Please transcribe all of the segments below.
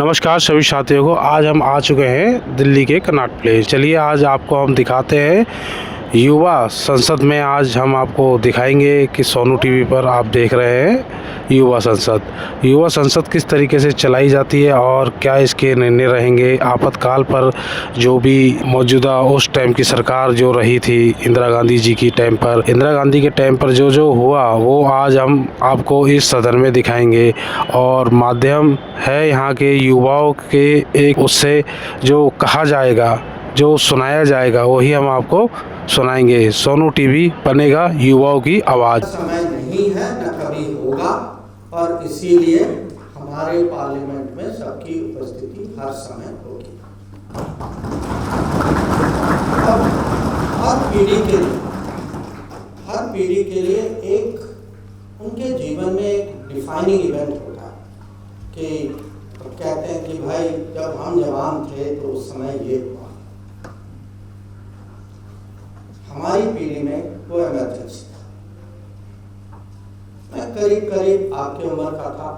नमस्कार सभी साथियों को। आज हम आ चुके हैं दिल्ली के कनॉट प्लेस। चलिए आज आपको हम दिखाते हैं युवा संसद में। आज हम आपको दिखाएंगे कि सोनू टीवी पर आप देख रहे हैं युवा संसद। युवा संसद किस तरीके से चलाई जाती है और क्या इसके निर्णय रहेंगे। आपातकाल पर जो भी मौजूदा उस टाइम की सरकार जो रही थी इंदिरा गांधी जी की टाइम पर, इंदिरा गांधी के टाइम पर जो जो हुआ वो आज हम आपको इस सदन में दिखाएंगे। और माध्यम है यहाँ के युवाओं के एक उससे जो कहा जाएगा, जो सुनाया जाएगा, वही हम आपको सुनाएंगे। सोनू टीवी बनेगा युवाओं की आवाज़। समय नहीं है, न कभी होगा, और इसीलिए हमारे पार्लियामेंट में सबकी उपस्थिति हर समय होगी। अब हर पीढ़ी के लिए एक उनके जीवन में एक डिफाइनिंग इवेंट होता है कि कहते हैं कि भाई जब हम जवान थे तो उस समय ये हुआ। हमारी पीढ़ी में वो इमरजेंसी था। मैं करीब आपके उम्र का था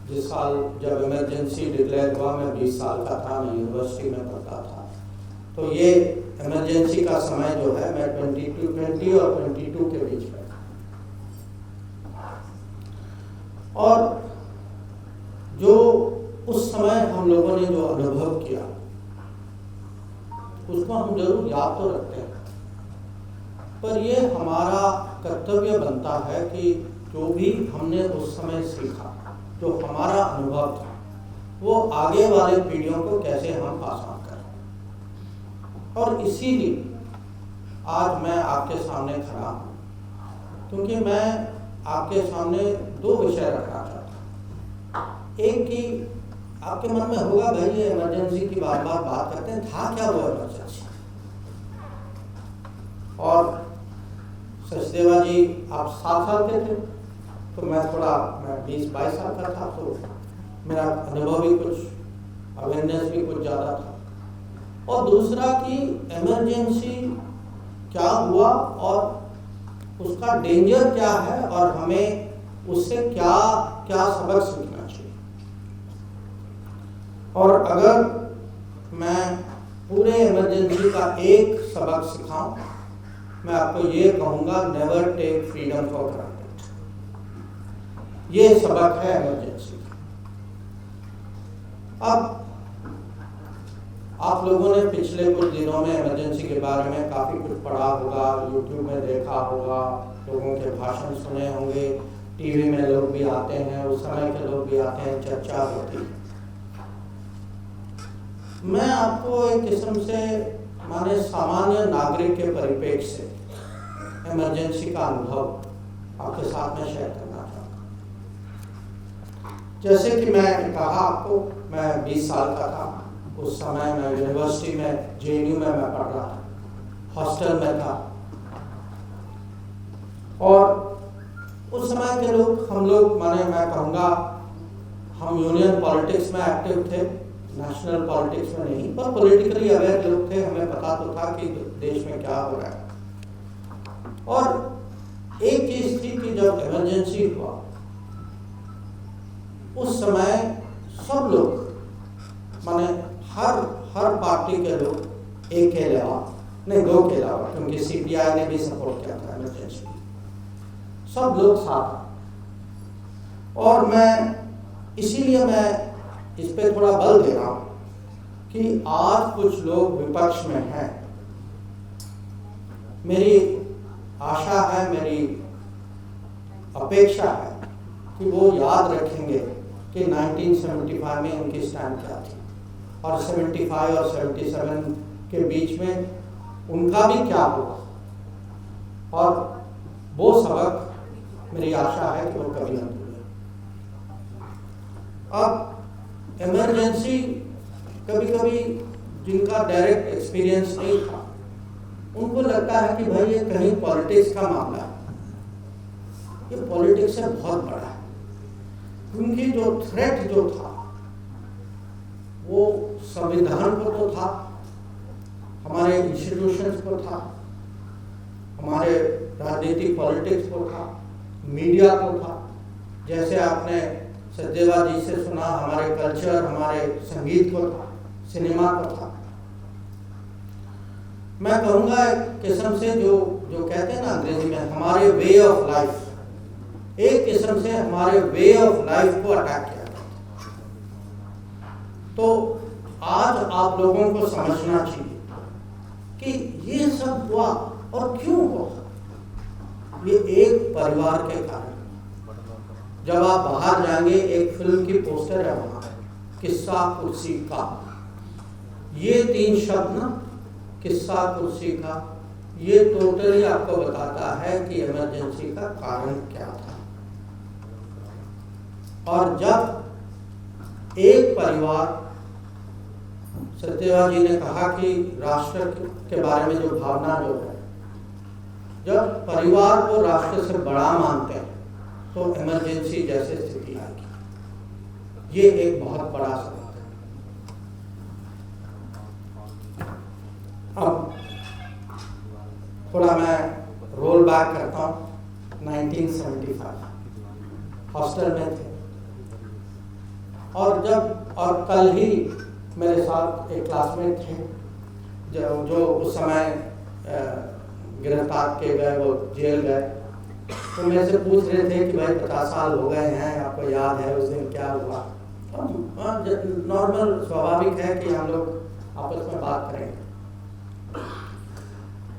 जिस साल जब इमरजेंसी डिक्लेयर हुआ। मैं 20 साल का था, मैं यूनिवर्सिटी में पढ़ता था। तो ये इमरजेंसी का समय जो है, मैं 20 और 22 के बीच में था। और जो उस समय हम लोगों ने जो अनुभव किया उसको हम जरूर याद तो रखते हैं, पर ये हमारा कर्तव्य बनता है कि जो भी हमने उस समय सीखा, जो हमारा अनुभव था, वो आगे वाले पीढ़ियों को कैसे हम पास ऑन करें। और इसीलिए आज मैं आपके सामने खड़ा हूँ, क्योंकि मैं आपके सामने दो विषय रखना चाहता हूँ। एक कि आपके मन में होगा भाई ये इमरजेंसी की बार बात करते हैं, था क्या वो इमरजेंसी। और सचदेवा जी आप 7 साल के थे, तो मैं 20-22 साल का था, तो मेरा अनुभव भी कुछ, अवेयरनेस भी कुछ ज़्यादा था। और दूसरा कि इमरजेंसी क्या हुआ और उसका डेंजर क्या है और हमें उससे क्या क्या सबक सीखना चाहिए। और अगर मैं पूरे इमरजेंसी का एक सबक सिखाऊं, मैं आपको ये कहूँगा, never take freedom for granted. ये सबक है इमरजेंसी का। अब आप लोगों ने पिछले कुछ दिनों में इमरजेंसी के बारे में काफ़ी कुछ पढ़ा होगा, यूट्यूब में देखा होगा, लोगों के भाषण सुने होंगे, टीवी में लोग भी आते हैं, उस समय के लोग भी आते हैं, चर्चा होती है। मैं आपको एक किस्म से माने सामान्य नागरिक के परिप्रेक्ष्य से इमरजेंसी का अनुभव आपके साथ में शेयर करना चाहूँगा। जैसे कि मैं कहा आपको, मैं 20 साल का था। उस समय मैं यूनिवर्सिटी में, JNU में मैं पढ़ रहा था, हॉस्टल में था। और उस समय के लोग, हम लोग माने मैं कहूँगा हम यूनियन पॉलिटिक्स में एक्टिव थे, नेशनल पॉलिटिक्स में नहीं, पर पॉलिटिकली अवेयर लोग थे। हमें पता तो था कि देश में क्या हो रहा है। और एक चीज थी कि जब इमरजेंसी हुआ उस समय सब लोग माने हर पार्टी के लोग, एक के अलावा नहीं, 2 के अलावा, क्योंकि CPI ने भी सपोर्ट किया था इमरजेंसी, सब लोग साथ। और इसीलिए मैं इस पे थोड़ा बल दे रहा हूँ कि आज कुछ लोग विपक्ष में हैं। मेरी आशा है, मेरी अपेक्षा है कि वो याद रखेंगे कि 1975 में उनकी स्टैंड क्या थी और 75 और 77 के बीच में उनका भी क्या हुआ। और वो सबक मेरी आशा है कि वो कभी न भूलें। अब इमरजेंसी कभी जिनका डायरेक्ट एक्सपीरियंस नहीं था, उनको लगता है कि भाई ये कहीं पॉलिटिक्स का मामला है। ये पॉलिटिक्स से बहुत बड़ा है, क्योंकि जो थ्रेट जो था वो संविधान को तो था, हमारे इंस्टीट्यूशंस को था, हमारे राजनीतिक पॉलिटिक्स को था, मीडिया को था। जैसे आपने सचदेवा जी से सुना, हमारे कल्चर, हमारे संगीत को था, सिनेमा को था। मैं कहूँगा एक किस्म से जो कहते हैं ना अंग्रेजी में, हमारे वे ऑफ लाइफ, एक किस्म से हमारे वे ऑफ लाइफ को अटैक किया था। तो आज आप लोगों को समझना चाहिए कि ये सब हुआ और क्यों हुआ। ये एक परिवार के कारण। जब आप बाहर जाएंगे, एक फिल्म की पोस्टर है वहाँ, किस्सा कुर्सी का, ये 3 शब्द ना, किस्सा कुर्सी का, ये टोटली आपको बताता है कि इमरजेंसी का कारण क्या था। और जब एक परिवार, सचदेवा जी ने कहा कि राष्ट्र के बारे में जो भावना जो है, जब परिवार को राष्ट्र से बड़ा मानते हैं तो इमरजेंसी जैसे स्थिति आएगी। ये एक बहुत बड़ा सबक है। अब थोड़ा मैं रोल बैक करता हूँ। 1975 हॉस्टल में थे, और कल ही मेरे साथ एक क्लासमेट थे जो उस समय गिरफ्तार किए गए, वो जेल गए। तो मेरे से पूछ रहे थे कि भाई 50 साल हो गए हैं, आपको याद है उस दिन क्या हुआ। नॉर्मल स्वाभाविक है कि हम लोग आपस में बात करेंगे।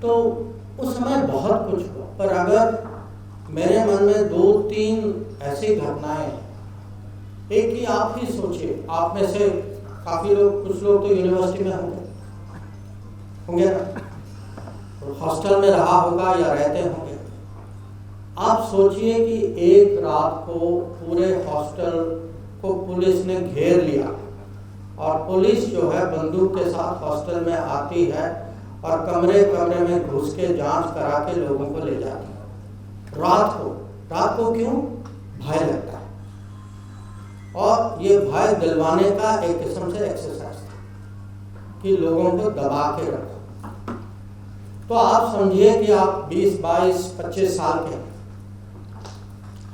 तो उस समय बहुत कुछ हुआ, पर अगर मेरे मन में 2-3 ऐसी घटनाएं, एक ही आप ही सोचिए, आप में से काफ़ी लोग, कुछ लोग तो यूनिवर्सिटी में होंगे ना, हॉस्टल में रहा होगा या रहते होंगे। आप सोचिए कि एक रात को पूरे हॉस्टल को पुलिस ने घेर लिया, और पुलिस जो है बंदूक के साथ हॉस्टल में आती है और कमरे कमरे में घुस के जांच करा के लोगों को ले जाती है। रात को क्यों? भय लगता है, और ये भय दिलवाने का एक किस्म से एक्सरसाइज था कि लोगों को दबा के रखो। तो आप समझिए कि आप 20, 22, 25 साल के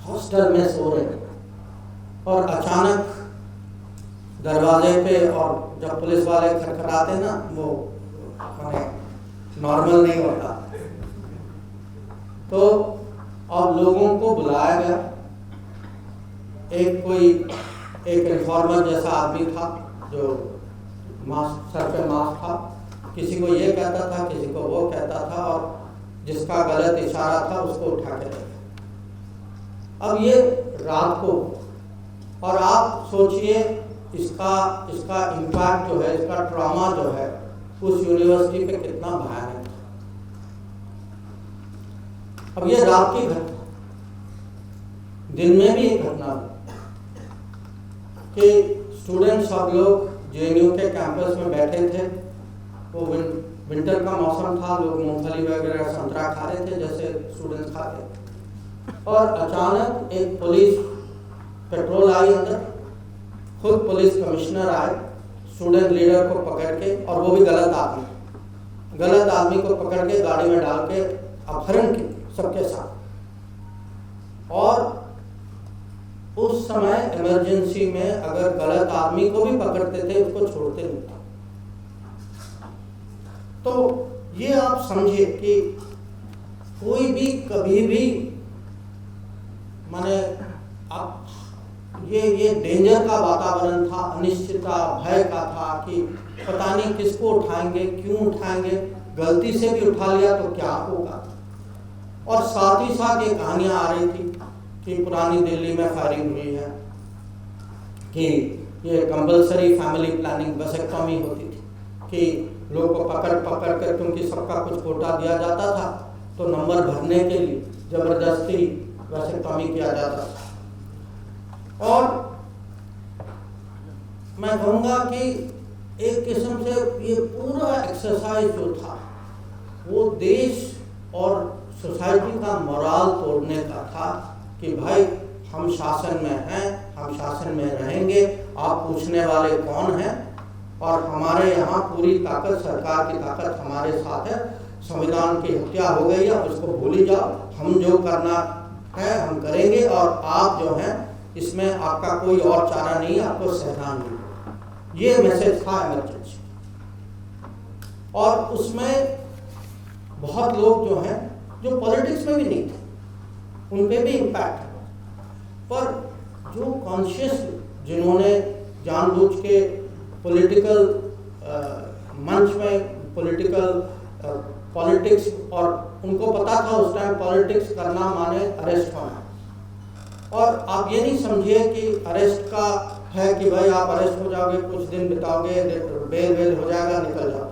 हॉस्टल में सो रहे हैं, और अचानक दरवाजे पे, और जब पुलिस वाले खटखटाते ना, वो नॉर्मल नहीं होता, तो अब लोगों को बुलाया गया। एक रिफॉर्मर जैसा आदमी था जो सर पे मास्क था, किसी को ये कहता था, किसी को वो कहता था, और जिसका गलत इशारा था उसको उठा के ले गया। अब ये रात को, और आप सोचिए इसका इम्पैक्ट जो है, इसका ट्रॉमा जो है उस यूनिवर्सिटी पे कितना भयानक था। अब ये रात की घटना, दिन में भी एक घटना कि स्टूडेंट्स सब लोग जेएनयू के कैंपस में बैठे थे। वो विंटर का मौसम था, लोग मूंगफली वगैरह संतरा खा रहे थे जैसे स्टूडेंट्स खाते, और अचानक एक पुलिस पेट्रोल आई अंदर, खुद पुलिस कमिश्नर आए स्टूडेंट लीडर को पकड़ के, और वो भी गलत आदमी को पकड़ के गाड़ी में डाल के अपहरण किया सबके साथ। और उस समय इमरजेंसी में अगर गलत आदमी को भी पकड़ते थे, उसको छोड़ते नहीं थे। तो ये आप समझिए कि कोई भी कभी भी, माने आप ये डेंजर का वातावरण था, अनिश्चितता, भय का था कि पता नहीं किसको उठाएंगे, क्यों उठाएंगे, गलती से भी उठा लिया तो क्या होगा। और साथ ही साथ ये कहानियां आ रही थी कि पुरानी दिल्ली में फायरिंग हुई है, कि ये कंपलसरी फैमिली प्लानिंग वैसेक्टॉमी होती थी कि लोग को पकड़ कर, क्योंकि सबका कुछ कोटा दिया जाता था, तो नंबर भरने के लिए जबरदस्ती वैसेक्टॉमी किया जाता था। और मैं कहूँगा कि एक किस्म से ये पूरा एक्सरसाइज जो था वो देश और सोसाइटी का मोराल तोड़ने का था कि भाई हम शासन में हैं, हम शासन में रहेंगे, आप पूछने वाले कौन हैं, और हमारे यहाँ पूरी ताकत, सरकार की ताकत हमारे साथ है। संविधान की हत्या हो गई है, उसको भूल ही जाओ, हम जो करना है हम करेंगे, और आप जो हैं इसमें आपका कोई और चारा नहीं, आपको सहना नहीं। ये मैसेज था इमरजेंसी। और उसमें बहुत लोग जो हैं जो पॉलिटिक्स में भी नहीं थे, उन पे भी इम्पैक्ट है। पर जो कॉन्शियस, जिन्होंने जानबूझ के पॉलिटिकल मंच में पॉलिटिक्स, और उनको पता था उस टाइम पॉलिटिक्स करना माने अरेस्ट होना। और आप ये नहीं समझिए कि अरेस्ट का है कि भाई आप अरेस्ट हो जाओगे, कुछ दिन बिताओगे, बेल हो जाएगा, निकल जाओगे।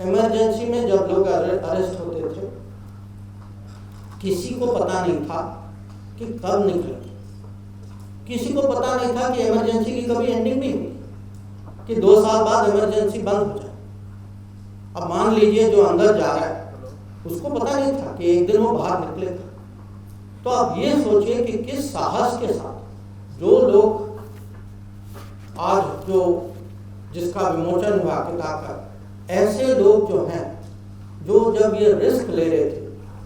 इमरजेंसी में जब लोग अरेस्ट होते थे, किसी को पता नहीं था कि कब निकलेगी, किसी को पता नहीं था कि इमरजेंसी की कभी एंडिंग नहीं हुई, कि 2 साल बाद इमरजेंसी बंद हो जाए। अब मान लीजिए जो अंदर जा रहा है उसको पता नहीं था कि एक दिन वो बाहर निकलेगा। तो आप ये सोचिए कि किस साहस के साथ जो लोग आज जिसका विमोचन हुआ किताब का, ऐसे लोग जो हैं, जो जब ये रिस्क ले रहे थे,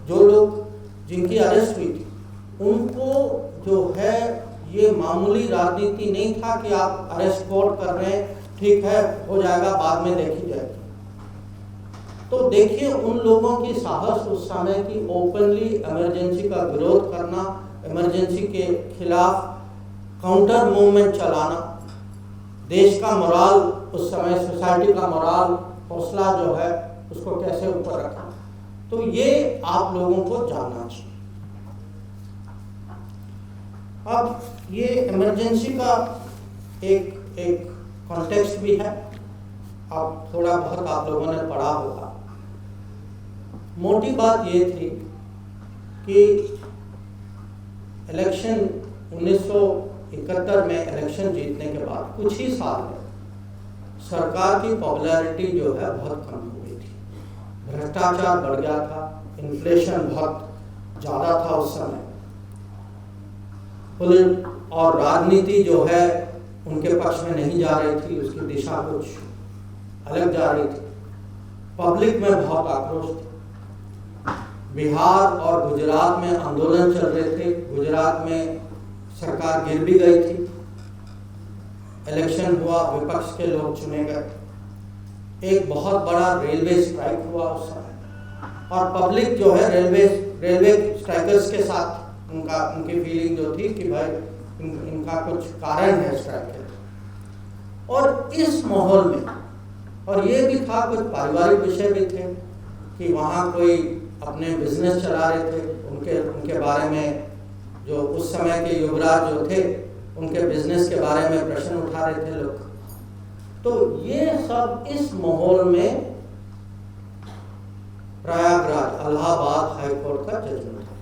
जो लोग जिनकी अरेस्ट हुई थी, उनको जो है ये मामूली राजनीति नहीं था कि आप अरेस्ट कोर्ट कर रहे हैं, ठीक है हो जाएगा, बाद में देखी जाएगी। तो देखिए उन लोगों की साहस उस समय की, ओपनली इमरजेंसी का विरोध करना, इमरजेंसी के खिलाफ काउंटर मूवमेंट चलाना, देश का मोराल उस समय, सोसाइटी का मोराल, हौसला जो है उसको कैसे ऊपर रखा। तो ये आप लोगों को जानना चाहिए। अब ये इमरजेंसी का एक कॉन्टेक्स्ट भी है, अब थोड़ा बहुत आप लोगों ने पढ़ा होगा। मोटी बात ये थी कि इलेक्शन 1971 में इलेक्शन जीतने के बाद कुछ ही साल में सरकार की पॉपुलैरिटी जो है बहुत कम हो गई थी। भ्रष्टाचार बढ़ गया था, इन्फ्लेशन बहुत ज़्यादा था उस समय, और राजनीति जो है उनके पक्ष में नहीं जा रही थी, उसकी दिशा कुछ अलग जा रही थी। पब्लिक में बहुत आक्रोश था। बिहार और गुजरात में आंदोलन चल रहे थे, गुजरात में सरकार गिर भी गई थी, इलेक्शन हुआ, विपक्ष के लोग चुने गए। एक बहुत बड़ा रेलवे स्ट्राइक हुआ उस समय, और पब्लिक जो है रेलवे स्ट्राइकर्स के साथ उनकी फीलिंग जो थी कि भाई इनका कुछ कारण है स्ट्राइक के। और इस माहौल में, और ये भी था कुछ पारिवारिक विषय भी थे कि वहाँ कोई अपने बिजनेस चला रहे थे, उनके बारे में जो उस समय के युवराज जो थे उनके बिजनेस के बारे में प्रश्न उठा रहे थे लोग। तो ये सब इस माहौल में प्रयागराज इलाहाबाद हाई कोर्ट का जजमेंट है।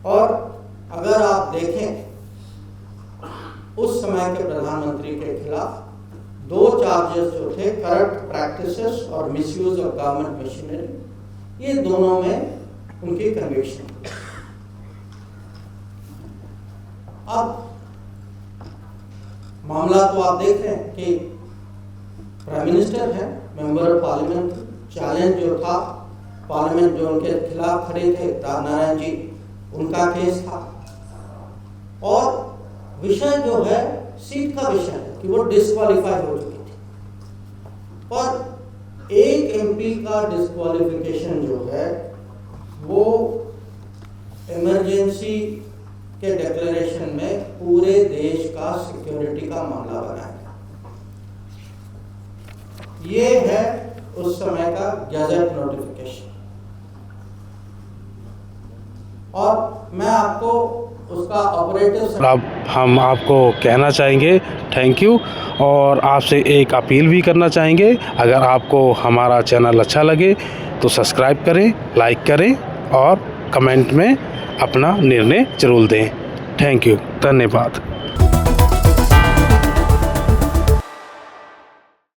और अगर आप देखें उस समय के प्रधानमंत्री के खिलाफ 2 चार्जेस जो थे, करप्ट प्रैक्टिसेस और मिसयूज ऑफ गवर्नमेंट मशीनरी, ये दोनों में उनकी कन्विक्शन। अब मामला तो आप देख रहे हैं कि प्राइम मिनिस्टर है, मेंबर ऑफ पार्लियामेंट, चैलेंज जो था पार्लियामेंट जो उनके खिलाफ खड़े थे नारायण जी, उनका केस था। और विषय जो है सीट का विषय है कि वो डिस्क्वालीफाई हो चुकी थी। पर एक एमपी का डिस्क्वालिफिकेशन जो है वो इमरजेंसी के डिक्लेरेशन में पूरे देश का सिक्योरिटी का मामला बनाएगा। ये है उस समय का गैजेट नोटिफिकेशन। और मैं आपको उसका ऑपरेटिव अब हम आपको कहना चाहेंगे थैंक यू, और आपसे एक अपील भी करना चाहेंगे, अगर आपको हमारा चैनल अच्छा लगे तो सब्सक्राइब करें, लाइक करें और कमेंट में अपना निर्णय जरूर दें। थैंक यू, धन्यवाद।